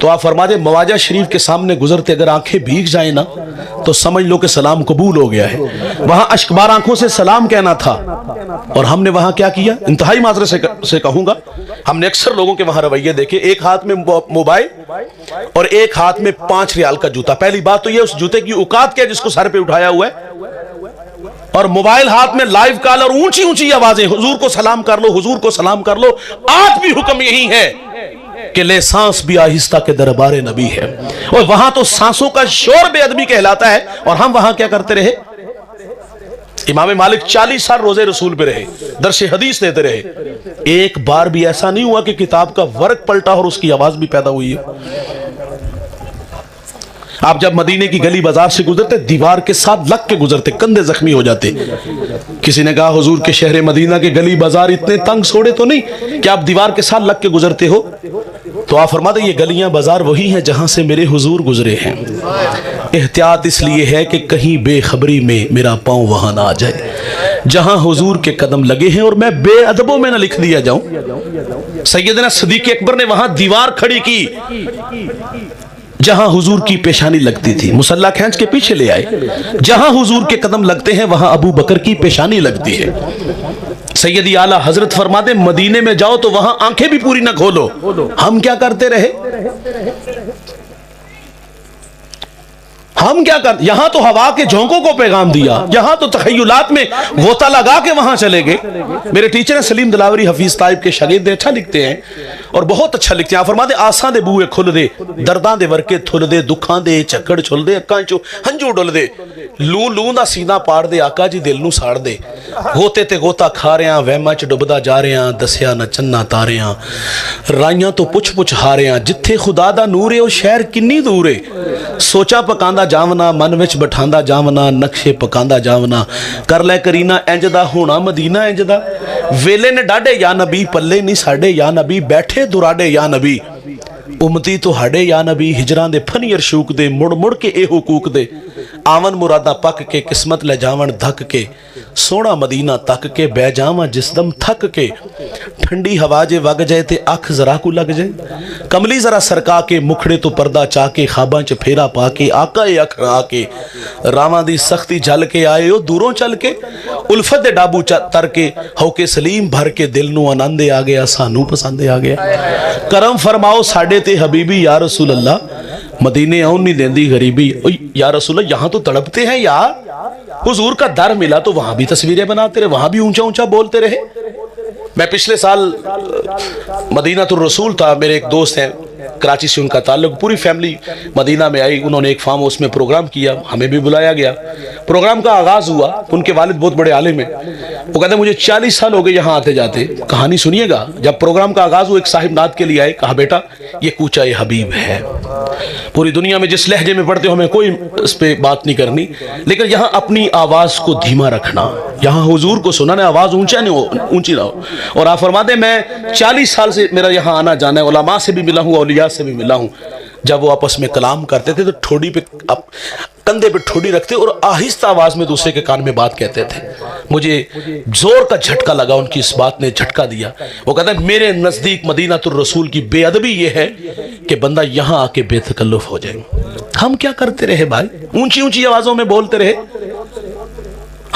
تو آپ فرما دیں مواجہ شریف کے سامنے گزرتے اگر آنکھیں بھیگ جائیں نا تو سمجھ لو کہ سلام قبول ہو گیا ہے. وہاں اشکبار آنکھوں سے سلام کہنا تھا اور ہم نے وہاں کیا کیا, انتہائی معذرت سے کہوں گا, ہم نے اکثر لوگوں کے وہاں رویے دیکھے, ایک ہاتھ میں موبائل اور ایک ہاتھ میں 5 ریال کا جوتا. پہلی بات تو یہ اس جوتے کی اوقات کیا جس کو سر پہ اٹھایا ہوا ہے, اور موبائل ہاتھ میں, لائیو کال اور اونچی اونچی آوازیں, حضور کو سلام کر لو, حضور کو سلام کر لو. آج بھی حکم یہی ہے کہ لے سانس بھی آہستہ کے دربار نبی ہے. اور وہاں تو سانسوں کا شور بے ادبی کہلاتا ہے, اور ہم وہاں کیا کرتے رہے. امام مالک 40 سال روزے رسول پہ رہے, درس حدیث دیتے رہے, ایک بار بھی ایسا نہیں ہوا کہ کتاب کا ورق پلٹا اور اس کی آواز بھی پیدا ہوئی ہے. آپ جب مدینے کی گلی بازار سے گزرتے دیوار کے ساتھ لگ کے گزرتے, کندھے زخمی ہو جاتے. کسی نے کہا حضور کے شہر مدینہ کے گلی بازار اتنے تنگ سوڑے تو نہیں کہ آپ دیوار کے ساتھ لگ کے گزرتے ہو. تو آپ فرماتے یہ گلیاں بازار وہی ہیں جہاں سے میرے حضور گزرے ہیں. احتیاط اس لیے ہے کہ کہیں بے خبری میں میرا پاؤں وہاں نہ آ جائے جہاں حضور کے قدم لگے ہیں اور میں بے ادبوں میں نہ لکھ دیا جاؤں. سیدنا صدیق اکبر نے وہاں دیوار کھڑی کی جہاں حضور کی پیشانی لگتی تھی, مصلی کھینچ کے پیچھے لے آئے. جہاں حضور کے قدم لگتے ہیں وہاں ابو بکر کی پیشانی لگتی ہے. سیدی اعلیٰ حضرت فرماتے مدینے میں جاؤ تو وہاں آنکھیں بھی پوری نہ کھولو. ہم کیا کرتے رہے, ہم کیا کرتے, یہاں تو ہوا کے جھونکوں کو پیغام دیا, یہاں تو تخیلات میں غوطہ لگا کے وہاں چلے گئے. میرے ٹیچر ہیں سلیم دلاوری حفیظ طائب کے شاگرد, اچھا لکھتے ہیں اور بہت اچھا لکھتے ہیں. آپ فرماتے آساں دے بوئے کھل دے, درداں دے ورکے تھل دے, دکھاں دے چکڑ چھل دے, اکاں چو ہنجو ڈل دے, لوں لوں دا سینہ پاڑ دے, آقا جی دل نو ساڑ دے. غوطے تے غوطہ کھا رہے ہیں, وہماں چ ڈبدا جا رہے ہیں, دسیا نہ چننا تارے ہیں, رائیاں تو پچھ پچھ ہارے ہیں, جتھے خدا دا نور ہے او شہر کنی دور ہے. سوچا پکاندہ جاونا, من وچ بٹھاندہ جاونا, نقشے پکاندہ جاونا, کر لے کرینا انجدہ ہونا مدینہ انجدہ. ویلے نے ڈاڑے یا نبی, پلے نہیں ساڑے یا نبی, بیٹھے دراڑے یا نبی, امتی تو ہڈے یا نبی, ہجران دے پھنی ارشوک دے, مڑ مڑ کے اے حقوق دے, آون مرادہ پک کے, قسمت لے جاون دھک کے, سونا مدینہ تک کے, بے جاواں جس دم تھک کے, ٹھنڈی ہوا جے وگ جائے تے آنکھ ذرا کو لگ جائے, کملی ذرا سرکا کے, مکھڑے تو پردہ چا کے, خواباں چ پھیرا پا کے, آقا اے اکھ را کے, راواں دی سختی جھل کے آئے ہو دوروں چل کے, الفت دے ڈابو تر کے, ہو کے سلیم بھر کے, دل نو آنندے آ گیا, سانو پسندے آ گیا. کرم فرماؤ ساڑے تے حبیبی یا رسول اللہ, مدینے آؤں نہیں دیندی غریبی. یا رسول اللہ یہاں تو تڑپتے ہیں یار, حضور کا در ملا تو وہاں بھی تصویریں بناتے رہے, وہاں بھی اونچا اونچا بولتے رہے. میں پچھلے سال مدینہ الرسول تھا, میرے ایک دوست ہیں کراچی سے ان کا تعلق, پوری فیملی مدینہ میں آئی, انہوں نے ایک فارم ہاؤس میں پروگرام کیا, ہمیں بھی بلایا گیا. پروگرام کا آغاز ہوا, ان کے والد بہت بڑے عالم ہیں, وہ کہتے ہیں مجھے 40 سال ہو گئے یہاں آتے جاتے. کہانی سنیے گا, جب پروگرام کا آغاز ہوا ایک صاحب نعت کے لیے آئے, کہا بیٹا یہ کوچہ حبیب ہے, پوری دنیا میں جس لہجے میں پڑھتے ہو ہمیں کوئی اس پہ بات نہیں کرنی, لیکن یہاں اپنی آواز کو دھیما رکھنا, یہاں حضور کو سنانے, آواز اونچی نہ ہو. اور آپ فرماتے ہیں میں 40 سال سے میرا یہاں آنا جانا ہے, علماء سے بھی ملا ہوں, اولیاء سے بھی ملا ہوں. جب وہ آپس میں کلام کرتے تھے تو ٹھوڑی پہ, کندھے پہ ٹھوڑی رکھتے اور آہستہ آواز میں دوسرے کے کان میں بات کہتے تھے. مجھے زور کا جھٹکا لگا, ان کی اس بات نے جھٹکا دیا. وہ کہتا ہے میرے نزدیک مدینہ الرسول کی بے ادبی یہ ہے کہ بندہ یہاں آ کے بے تکلف ہو جائے. ہم کیا کرتے رہے بھائی, اونچی اونچی آوازوں میں بولتے رہے.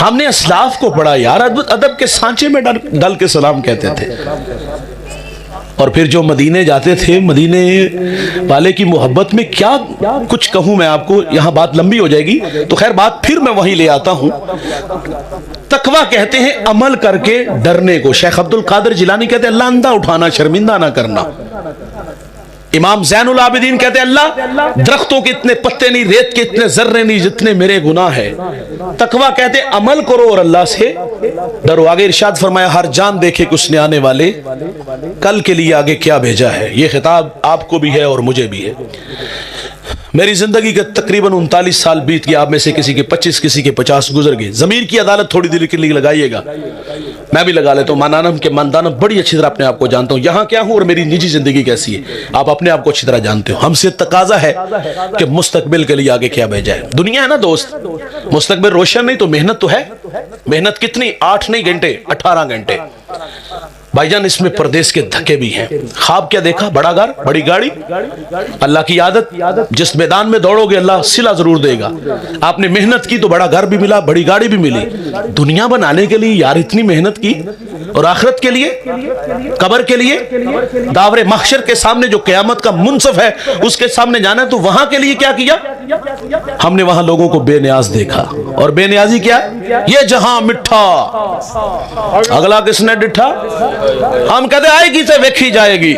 ہم نے اسلاف کو پڑھا یار, ادب کے سانچے میں ڈل کے سلام کہتے تھے. اور پھر جو مدینے جاتے تھے, مدینے والے کی محبت میں کیا کچھ کہوں میں آپ کو, یہاں بات لمبی ہو جائے گی, تو خیر بات پھر میں وہیں لے آتا ہوں. تقویٰ کہتے ہیں عمل کر کے ڈرنے کو. شیخ عبد القادر جیلانی کہتے ہیں اللہ اندھا اٹھانا, شرمندہ نہ کرنا. امام زین العابدین کہتے ہیں اللہ درختوں کے اتنے پتے نہیں, ریت کے اتنے ذرے نہیں جتنے میرے گناہ ہے. تقویٰ کہتے ہیں عمل کرو اور اللہ سے ڈرو. آگے ارشاد فرمایا ہر جان دیکھے کچھ نے آنے والے, کل کے لیے آگے کیا بھیجا ہے. یہ خطاب آپ کو بھی ہے اور مجھے بھی ہے. میری زندگی کے تقریباً 39 سال بیت گیا, آپ میں سے کسی کے 25 کسی کے 50 گزر گئے. ضمیر کی عدالت تھوڑی دیر کے لیے لگائیے گا, میں بھی لگا لیتا ہوں. مانانم کے ماندانم بڑی اچھی طرح اپنے آپ کو جانتا ہوں, یہاں کیا ہوں اور میری نجی زندگی کیسی ہے آپ اپنے آپ کو اچھی طرح جانتے ہو. ہم سے تقاضا ہے کہ مستقبل کے لیے آگے کیا بھیجا ہے. دنیا ہے نا دوست, مستقبل روشن نہیں تو محنت تو ہے. محنت کتنی, 8 نہیں گھنٹے, 18 گھنٹے. بھائی جان اس میں پردیس کے دھکے بھی ہیں. خواب کیا دیکھا؟ بڑا گھر، بڑی گاڑی. اللہ کی عادت، جس میدان میں دوڑو گے اللہ صلہ ضرور دے گا. آپ نے محنت کی تو بڑا گھر بھی ملا، بڑی گاڑی بھی ملی. دنیا بنانے کے لیے یار اتنی محنت کی، اور آخرت کے لیے، قبر کے لیے، داور محشر کے سامنے جو قیامت کا منصف ہے اس کے سامنے جانا ہے، تو وہاں کے لیے کیا کیا؟ ہم نے وہاں لوگوں کو بے نیاز دیکھا. اور بے نیازی کیا؟ یہ جہاں مٹھا اگلا کس نے ڈٹھا. ہم کہتے آئے گی تو ویکھی جائے گی.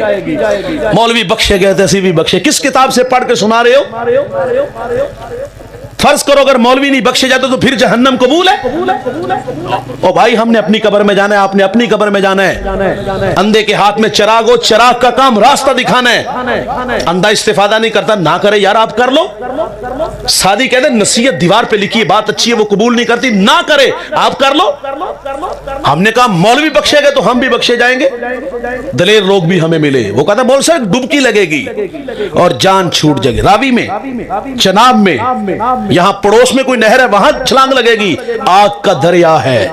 مولوی بخشے گئے تھے، اسی بھی بخشے. کس کتاب سے پڑھ کے سنا رہے ہو؟ فرض کرو اگر مولوی نہیں بخشے جاتے تو پھر جہنم قبول ہے؟ او بھائی ہم نے اپنی قبر میں جانا ہے، آپ نے اپنی قبر میں جانا ہے. اندھے کے ہاتھ میں چراغ ہو، چراغ کا کام راستہ دکھانا ہے. اندھا استفادہ نہیں کرتا، نہ کرے یار آپ کر لو. سادی کہتے ہیں نصیحت دیوار پہ لکھی ہے، بات اچھی ہے وہ قبول نہیں کرتی، نہ کرے آپ کر لو. ہم نے کہا مولوی بخشے گئے تو ہم بھی بخشے جائیں گے. دلیر لوگ بھی ہمیں ملے، وہ کہتا مول صاحب ڈبکی لگے گی اور جان چھوٹ جائے گی. راوی میں، چناب میں، یہاں پڑوس میں کوئی نہر ہے وہاں چھلانگ لگے گی، آگ کا دریا ہے.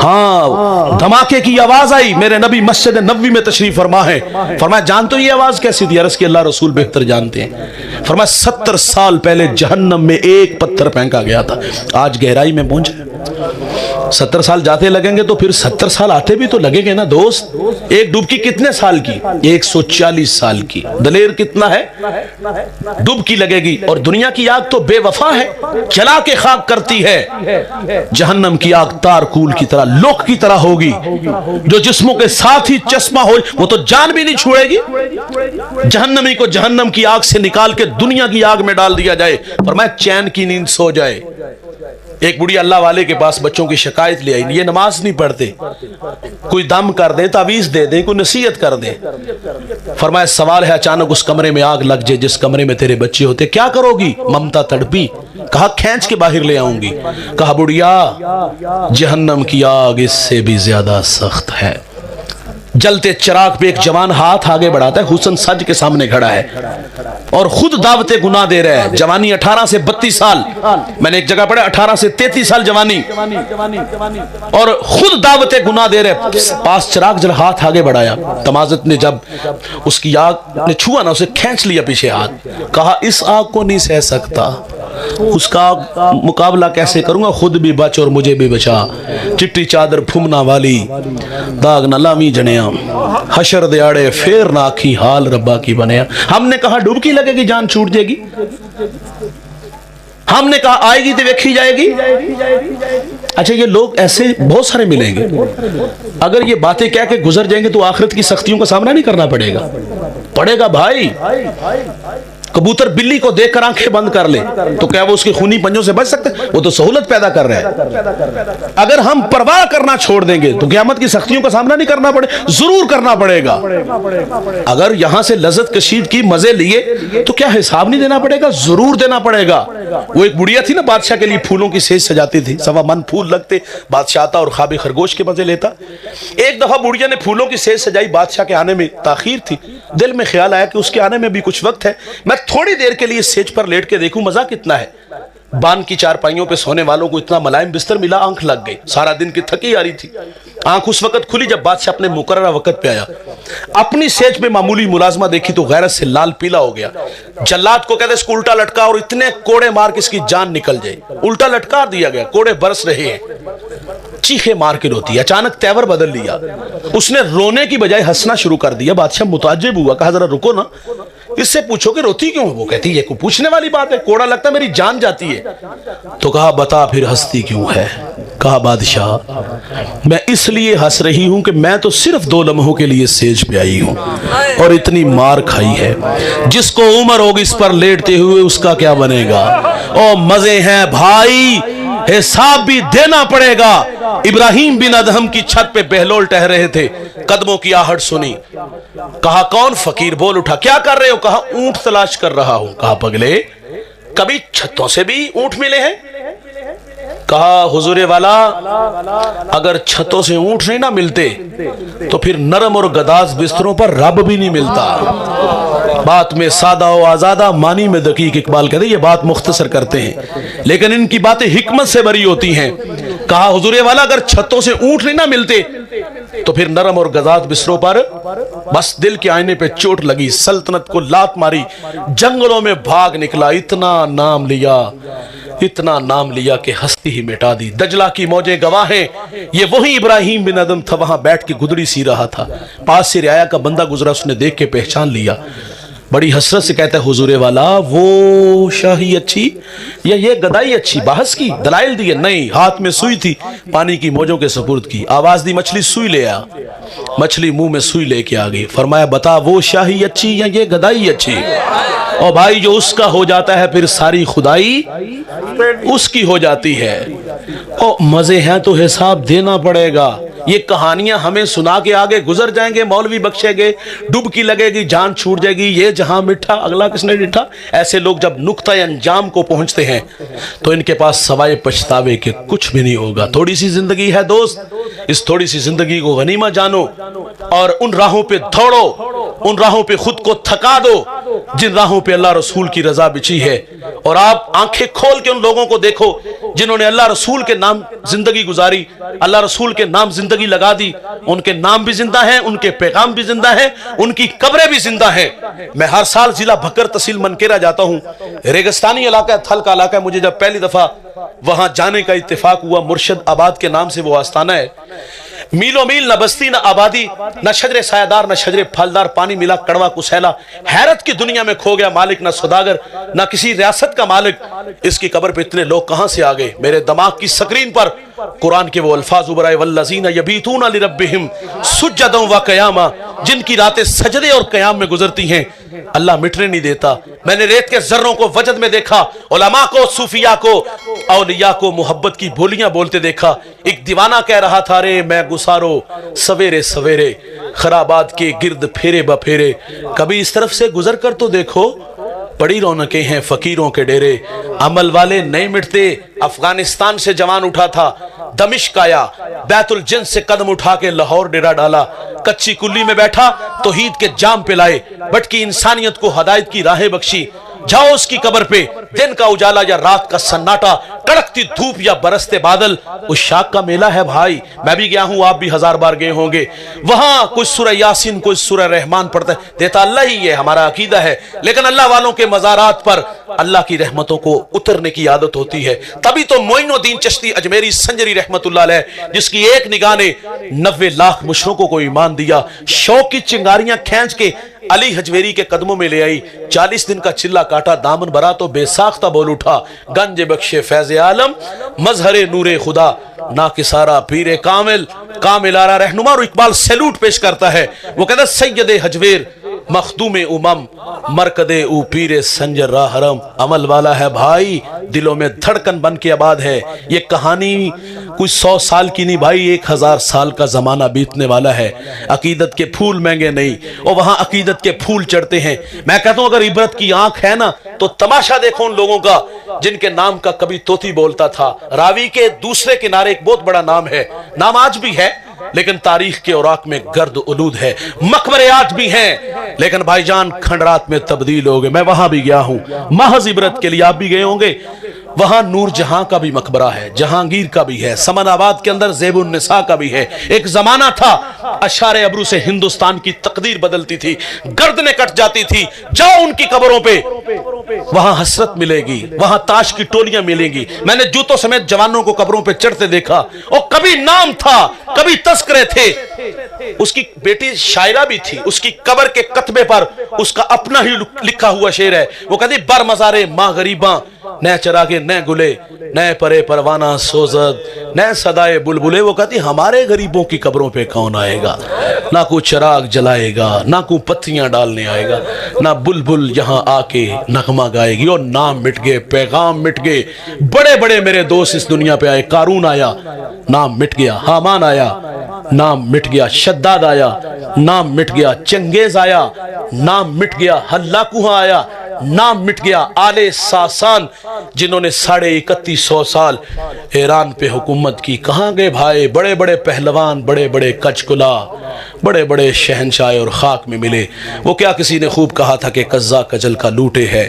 ہاں دھماکے کی آواز آئی. میرے نبی مسجد نبوی میں تشریف فرما ہے. فرمایا جان تو یہ آواز کیسی تھی؟ عرض کی اللہ رسول بہتر جانتے ہیں. فرمایا 70 سال پہلے جہنم میں ایک پتھر پھینکا گیا تھا، آج گہرائی میں پہنچے. 70 سال جاتے لگیں گے تو پھر 70 سال آتے بھی تو لگے گے نا دوست. ایک ڈبکی کتنے سال کی؟ 140 سال کی. دلیر کتنا ہے؟ ڈبکی لگے گی. اور دنیا کی آگ تو بے وفا ہے، جلا کے خاک کرتی ہے. جہنم کی آگ تارکول کی طرح، لوک کی طرح ہوگی، جو جسموں کے ساتھ ہی چشمہ ہو وہ تو جان بھی نہیں چھوڑے گی. جہنمی کو جہنم کی آگ سے نکال کے دنیا کی آگ میں ڈال دیا جائے، فرمایا چین کی نیند سو جائے. ایک بڑی اللہ والے کے پاس بچوں کی شکایت لے آئی، یہ نماز نہیں پڑھتے، کوئی دم کر دیں، تعویذ دے دیں، کوئی نصیحت کر دیں. فرمایا سوال ہے اچانک اس کمرے میں آگ لگ جائے جس کمرے میں تیرے بچے ہوتے، کیا کرو گی؟ ممتا تڑپی. کہا کھینچ کے باہر لے آؤں گی. کہا بڑیا جہنم کی آگ اس سے بھی زیادہ سخت ہے. جلتے چراغ پہ ایک جوان ہاتھ آگے بڑھاتا ہے، حسن سج کے سامنے کھڑا ہے اور خود دعوت گناہ دے رہا ہے. جوانی 18 سے 32 سال، میں نے ایک جگہ پڑھا 18 سے 33 سال جوانی، اور خود دعوت گناہ دے رہے. پاس چراغ جل ہاتھ آگے بڑھایا. تمازت نے جب اس کی آگ نے چھوا نا، اسے کھینچ لیا پیچھے ہاتھ. کہا اس آگ کو نہیں سہ سکتا، اس کا مقابلہ کیسے کروں گا؟ خود بھی بچ اور مجھے بھی بچا. چٹی چادر پھمنا والی داغ نہ لاوی جنیا، حشر دیاڑے پھر نہ آکھی حال ربا کی بنیا. ہم نے کہا ڈبکی لگے گی جان چھوٹ جائے گی. ہم نے کہا آئے گی تو ویکھی جائے گی. اچھا یہ لوگ ایسے بہت سارے ملیں گے. اگر یہ باتیں کہہ کے گزر جائیں گے تو آخرت کی سختیوں کا سامنا نہیں کرنا پڑے گا بھائی. کبوتر بلی کو دیکھ کر آنکھیں بند کر لے تو کیا وہ اس کے خونی پنجوں سے بچ سکتے؟ وہ تو سہولت پیدا کر رہا ہے. اگر ہم پرواہ کرنا چھوڑ دیں گے تو قیامت کی سختیوں کا سامنا نہیں کرنا پڑے، ضرور کرنا پڑے گا. اگر یہاں سے لذت کشید کی، مزے لیے، تو کیا حساب نہیں دینا پڑے گا؟ ضرور دینا پڑے گا. وہ ایک بڑھیا تھی نا بادشاہ کے لیے پھولوں کی سیج سجاتی تھی، سوا من پھول لگتے، بادشاہ آتا اور خواب خرگوش کے مزے لیتا. ایک دفعہ بڑھیا نے پھولوں کی سیج سجائی، بادشاہ کے آنے میں تاخیر تھی. دل میں خیال آیا کہ اس کے آنے میں بھی کچھ وقت ہے، میں تھوڑی دیر کے لیے سیج پر لیٹ کے دیکھوں مزہ کتنا ہے. بان کی چارپائیوں پہ سونے والوں کو اتنا ملائم بستر ملا، آنکھ لگ گئی. سارا دن کی تھکی آ رہی تھی. آنکھ اس وقت کھلی جب بادشاہ اپنے مقررہ وقت پہ آیا. اپنی سیج پہ معمولی ملازمہ دیکھی تو غیرت سے لال پیلا ہو گیا. جلاد کو کہتے اس کو الٹا لٹکا اور اتنے کوڑے مار کے اس کی جان نکل جائے. الٹا لٹکا دیا گیا، کوڑے برس رہے ہیں، چیخے مار کے روتی ہے. اچانک تیور بدل لیا، اس نے رونے کی بجائے ہنسنا شروع کر دیا. بادشاہ متعجب ہوا، کہا ذرا رکو نا، اس سے پوچھو کہ روتی کیوں ہے؟ وہ کہتی یہ کوئی پوچھنے والی بات ہے، کوڑا لگتا ہے میری جان جاتی ہے. تو کہا بتا پھر ہنستی کیوں ہے؟ کہا بادشاہ میں اس لیے ہنس رہی ہوں کہ میں تو صرف 2 لمحوں کے لیے سیج پہ آئی ہوں اور اتنی مار کھائی ہے. جس کو عمر ہوگی اس پر لیٹتے ہوئے اس کا کیا بنے گا؟ او مزے ہیں بھائی، حساب بھی دینا پڑے گا. ابراہیم بن ادہم کی چھت پہ بہلول ٹہر رہے تھے، قدموں کی آہٹ سنی. کہا کون؟ فقیر بول اٹھا. کیا کر رہے ہو؟ کہا اونٹ تلاش کر رہا ہوں. کہا پگلے کبھی چھتوں سے بھی اونٹ ملے ہیں؟ کہا حضور والا اگر چھتوں سے اونٹ نہیں نہ ملتے تو پھر نرم اور گداز بستروں پر رب بھی نہیں ملتا. بات میں سادہ و آزادہ، معنی میں دقیق. اقبال کہتے ہیں یہ بات مختصر کرتے ہیں لیکن ان کی باتیں حکمت سے بری ہوتی ہیں. کہا حضور والا اگر چھتوں سے اونٹ نہیں نہ ملتے تو پھر نرم اور گزاز بستروں پر بس دل کے آئینے پہ چوٹ لگی، سلطنت کو لات ماری، جنگلوں میں بھاگ نکلا، اتنا نام لیا کہ ہستی ہی مٹا دی۔ دجلہ کی موجیں گواہ ہیں، یہ وہی ابراہیم بن ادم تھا، وہاں بیٹھ کے گدڑی سی رہا تھا، پاس سے رعایا کا بندہ گزرا، اس نے دیکھ کے پہچان لیا، بڑی حسرت سے کہتا ہے حضور والا وہ شاہی اچھی یا یہ گدائی اچھی؟ بحث کی، دلائل دیے، نہیں، ہاتھ میں سوئی تھی، پانی کی موجوں کے سپرد کی، آواز دی مچھلی سوئی لے آ، مچھلی منہ میں سوئی لے کے آ گئی، فرمایا بتا وہ شاہی اچھی یا یہ گدائی اچھی؟ اور بھائی جو اس کا ہو جاتا ہے پھر ساری خدائی اس کی ہو جاتی ہے۔ اور مزے ہیں تو حساب دینا پڑے گا، یہ کہانیاں ہمیں سنا کے آگے گزر جائیں گے، مولوی بخشے گے، ڈبکی لگے گی، جان چھوٹ جائے گی، یہ جہاں مٹھا اگلا کس نے ڈٹھا۔ ایسے لوگ جب نقطہ انجام کو پہنچتے ہیں تو ان کے پاس سوائے پچھتاوے کے کچھ بھی نہیں ہوگا۔ تھوڑی سی زندگی ہے دوست، اس تھوڑی سی زندگی کو غنیمت جانو اور ان راہوں پہ دوڑو، ان راہوں پہ خود کو تھکا دو جن راہوں پہ اللہ رسول کی رضا بچھی ہے، اور آپ آنکھیں کھول کے ان لوگوں کو دیکھو جنہوں نے اللہ رسول کے نام زندگی گزاری، اللہ رسول کے نام زندگی لگا دی، ان کے نام بھی زندہ ہیں، ان کے پیغام بھی زندہ ہیں، ان کی قبریں بھی زندہ ہیں۔ میں ہر سال ضلع بھکر تحصیل منکیرا جاتا ہوں، ریگستانی علاقہ ہے، تھل کا علاقہ ہے، مجھے جب پہلی دفعہ وہاں جانے کا اتفاق ہوا، مرشد آباد کے نام سے وہ آستانہ ہے، میلوں میل نہ بستی نہ آبادی، نہ شجر سایہ دار نہ شجر پھلدار، پانی ملا کڑوا کسیلا، حیرت کی دنیا میں کھو گیا، مالک نہ سوداگر نہ کسی ریاست کا مالک، اس کی قبر پہ اتنے لوگ کہاں سے آگئے؟ میرے دماغ کی سکرین پر قرآن کے وہ الفاظ ابھرائے، والذین یبیتون لربہم سجدا و قیاما، جن کی راتیں سجدے اور قیام میں گزرتی ہیں، اللہ مٹنے نہیں دیتا۔ میں نے ریت کے ذروں کو وجد میں دیکھا، علماء کو، صوفیاء کو، اولیاء کو محبت کی بولیاں بولتے دیکھا۔ ایک دیوانہ کہہ رہا تھا، رے میں گسارو سویرے سویرے خرابات کے گرد پھیرے بپھیرے، کبھی اس طرف سے گزر کر تو دیکھو، بڑی رونقیں ہیں فقیروں کے ڈیرے، عمل والے نہیں مٹتے۔ افغانستان سے جوان اٹھا تھا، دمشق آیا، بیت الجن سے قدم اٹھا کے لاہور ڈیرا ڈالا، کچی کلی میں بیٹھا توحید کے جام پلائے، بھٹکی انسانیت کو ہدایت کی راہیں بخشی۔ جاؤ اس کی قبر پہ، دن کا اجالا یا رات کا سناٹا، کڑکتی دھوپ یا برستے بادل، اس شاخ کا میلہ ہے بھائی، میں بھی گیا ہوں، آپ بھی 1000 بار گئے ہوں گے۔ وہاں کوئی سورہ یاسین کوئی سورہ رحمان پڑھتا ہے، دیتا اللہ ہی ہے، ہمارا عقیدہ ہے، لیکن اللہ والوں کے مزارات پر اللہ کی رحمتوں کو اترنے کی عادت ہوتی ہے۔ تبھی تو معین الدین چشتی اجمیری سنجری رحمت اللہ علیہ، جس کی ایک نگاہ نے 90 لاکھ مشرکوں کو ایمان دیا، شوق کی چنگاریاں کھینچ کے علی حجویری کے قدموں میں لے آئی، 40 دن کا چلہ کاٹا، دامن بھرا تو بے ساختہ بول اٹھا، گنج بخش فیض عالم مظہر نور خدا، ناکسارا پیر کامل، کامل آرا رہنما۔ اور اقبال سیلوٹ پیش کرتا ہے، وہ کہتا ہے سید حجویر مخدوم امم مرکد او پیر سنجر راہ حرم، عمل والا ہے بھائی، دلوں میں دھڑکن بن کے آباد ہے۔ یہ کہانی کوئی 100 سال کی نہیں بھائی، 1000 سال کا زمانہ بیتنے والا ہے۔ عقیدت کے پھول مہنگے نہیں، اور وہاں عقیدت کے پھول چڑھتے ہیں۔ میں کہتا ہوں اگر عبرت کی آنکھ ہے نا تو تماشا دیکھو ان لوگوں کا جن کے نام کا کبھی طوطی بولتا تھا۔ راوی کے دوسرے کنارے ایک بہت بڑا نام ہے، نام آج بھی ہے لیکن تاریخ کے اوراق میں گرد علود ہے، مقبرے آج بھی ہیں لیکن بھائی جان کھنڈرات میں تبدیل ہو گئے۔ میں وہاں بھی گیا ہوں محض عبرت کے لیے، آپ بھی گئے ہوں گے۔ وہاں نور جہاں کا بھی مقبرہ ہے، جہانگیر کا بھی ہے، سمن آباد کے اندر زیب النساء کا بھی ہے۔ ایک زمانہ تھا اشار ابرو سے ہندوستان کی تقدیر بدلتی تھی، گردنیں کٹ جاتی تھی۔ جاؤ ان کی قبروں پہ، وہاں حسرت ملے گی، وہاں تاش کی ٹولیاں ملیں گی۔ میں نے جوتوں سمیت جوانوں کو قبروں پہ چڑھتے دیکھا، اور کبھی نام تھا، کبھی تذکرے تھے۔ اس کی بیٹی شاعرہ بھی تھی، اس کی قبر کے کتبے پر اس کا اپنا ہی لکھا ہوا شعر ہے۔ وہ کہتی بر مزارے ماں غریباں، نئے چراغے نئے گلے، نئے پرے پروانہ سوزد، نئے صدائے بلبلے۔ وہ کہتی ہمارے غریبوں کی قبروں پہ کون آئے گا؟ نہ کوئی چراغ جلائے گا، نہ کوئی پتیاں ڈالنے آئے گا، نہ بلبل یہاں آ کے نغمہ گائے گی۔ اور نام مٹ گئے، پیغام مٹ گئے، بڑے بڑے میرے دوست اس دنیا پہ آئے۔ قارون آیا، نام مٹ گیا، حامان آیا، نام مٹ گیا، شداد آیا، نام مٹ گیا، چنگیز آیا، نام مٹ گیا، ہلاکو آیا، نام مٹ گیا، آل ساسان جنہوں نے 3150 سال ایران پہ حکومت کی، کہاں گئے بھائی؟ بڑے بڑے پہلوان، بڑے بڑے کچکلا، بڑے بڑے شہنشاہ اور خاک میں ملے۔ وہ کیا کسی نے خوب کہا تھا کہ قزا کجل کا لوٹے ہے،